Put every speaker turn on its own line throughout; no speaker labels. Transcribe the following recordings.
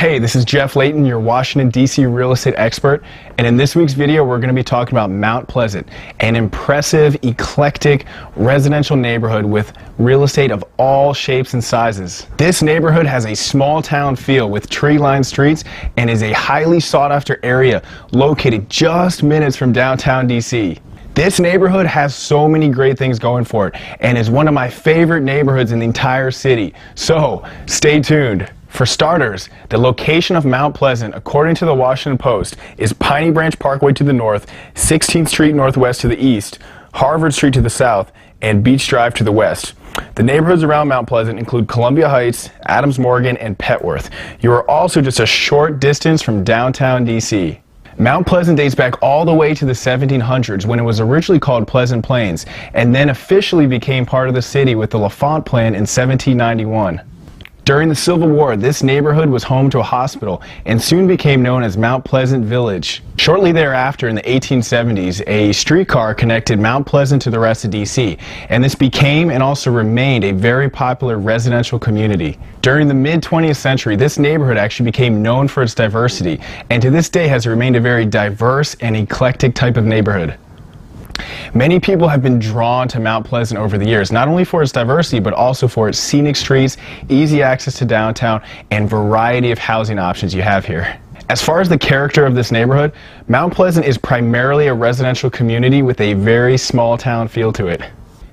Hey, this is Jeff Leighton, your Washington, D.C. real estate expert, and in this week's video we're going to be talking about Mount Pleasant, an impressive, eclectic residential neighborhood with real estate of all shapes and sizes. This neighborhood has a small town feel with tree-lined streets and is a highly sought-after area located just minutes from downtown D.C. This neighborhood has so many great things going for it and is one of my favorite neighborhoods in the entire city, so stay tuned. For starters, the location of Mount Pleasant, according to the Washington Post, is Piney Branch Parkway to the north, 16th Street Northwest to the east, Harvard Street to the south, and Beach Drive to the west. The neighborhoods around Mount Pleasant include Columbia Heights, Adams Morgan, and Petworth. You are also just a short distance from downtown D.C. Mount Pleasant dates back all the way to the 1700s when it was originally called Pleasant Plains and then officially became part of the city with the L'Enfant Plan in 1791. During the Civil War, this neighborhood was home to a hospital and soon became known as Mount Pleasant Village. Shortly thereafter, in the 1870s, a streetcar connected Mount Pleasant to the rest of D.C., and this became and also remained a very popular residential community. During the mid-20th century, this neighborhood actually became known for its diversity, and to this day has remained a very diverse and eclectic type of neighborhood. Many people have been drawn to Mount Pleasant over the years, not only for its diversity, but also for its scenic streets, easy access to downtown, and variety of housing options you have here. As far as the character of this neighborhood, Mount Pleasant is primarily a residential community with a very small town feel to it.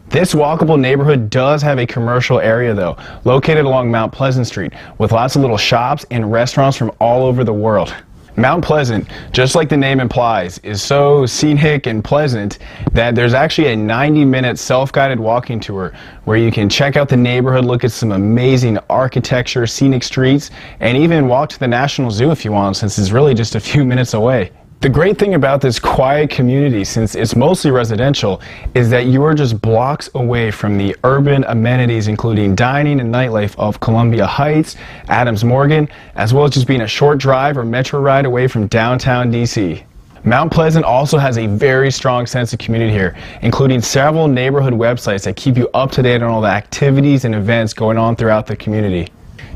This walkable neighborhood does have a commercial area though, located along Mount Pleasant Street, with lots of little shops and restaurants from all over the world. Mount Pleasant, just like the name implies, is so scenic and pleasant that there's actually a 90-minute self-guided walking tour where you can check out the neighborhood, look at some amazing architecture, scenic streets, and even walk to the National Zoo if you want, since it's really just a few minutes away. The great thing about this quiet community, since it's mostly residential, is that you are just blocks away from the urban amenities including dining and nightlife of Columbia Heights, Adams Morgan, as well as just being a short drive or metro ride away from downtown D.C. Mount Pleasant also has a very strong sense of community here, including several neighborhood websites that keep you up to date on all the activities and events going on throughout the community.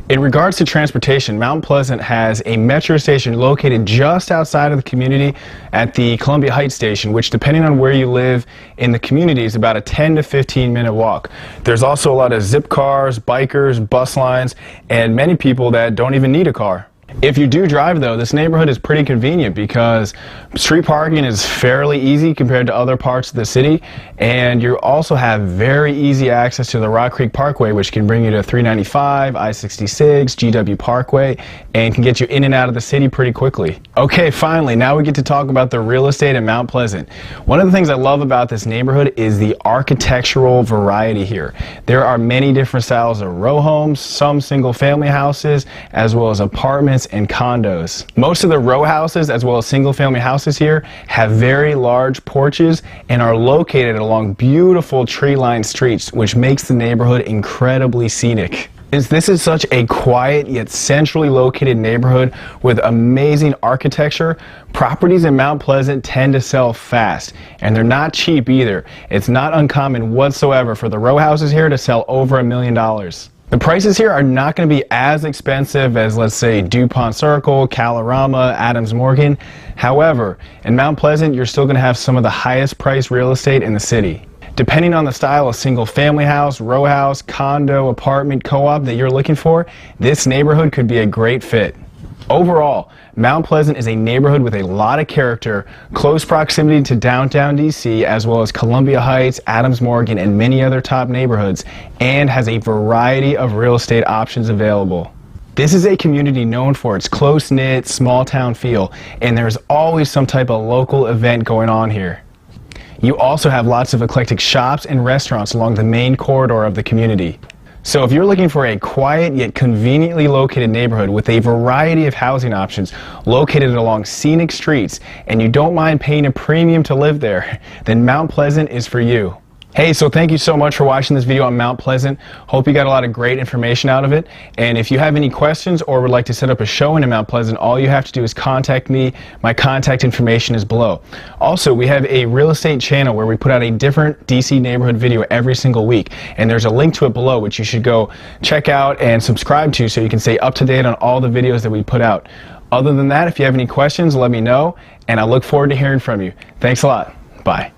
In regards to transportation, Mount Pleasant has a metro station located just outside of the community at the Columbia Heights station, which depending on where you live in the community is about a 10 to 15 minute walk. There's also a lot of zip cars, bikers, bus lines, and many people that don't even need a car. If you do drive though, this neighborhood is pretty convenient because street parking is fairly easy compared to other parts of the city, and you also have very easy access to the Rock Creek Parkway, which can bring you to 395, I-66, GW Parkway, and can get you in and out of the city pretty quickly. Okay, finally, now we get to talk about the real estate in Mount Pleasant. One of the things I love about this neighborhood is the architectural variety here. There are many different styles of row homes, some single family houses, as well as apartments and condos. Most of the row houses as well as single family houses here have very large porches and are located along beautiful tree-lined streets, which makes the neighborhood incredibly scenic. Since this is such a quiet yet centrally located neighborhood with amazing architecture, properties in Mount Pleasant tend to sell fast, and they're not cheap either. It's not uncommon whatsoever for the row houses here to sell over $1 million. The prices here are not going to be as expensive as, let's say, DuPont Circle, Kalorama, Adams Morgan. However, in Mount Pleasant, you're still going to have some of the highest priced real estate in the city. Depending on the style of single family house, row house, condo, apartment, co-op that you're looking for, this neighborhood could be a great fit. Overall, Mount Pleasant is a neighborhood with a lot of character, close proximity to downtown D.C., as well as Columbia Heights, Adams Morgan, and many other top neighborhoods, and has a variety of real estate options available. This is a community known for its close-knit, small-town feel, and there's always some type of local event going on here. You also have lots of eclectic shops and restaurants along the main corridor of the community. So if you're looking for a quiet yet conveniently located neighborhood with a variety of housing options located along scenic streets, and you don't mind paying a premium to live there, then Mount Pleasant is for you. Hey, so thank you so much for watching this video on Mount Pleasant. Hope you got a lot of great information out of it. And if you have any questions or would like to set up a showing in Mount Pleasant, all you have to do is contact me. My contact information is below. Also, we have a real estate channel where we put out a different DC neighborhood video every single week. And there's a link to it below, which you should go check out and subscribe to so you can stay up to date on all the videos that we put out. Other than that, if you have any questions, let me know. And I look forward to hearing from you. Thanks a lot. Bye.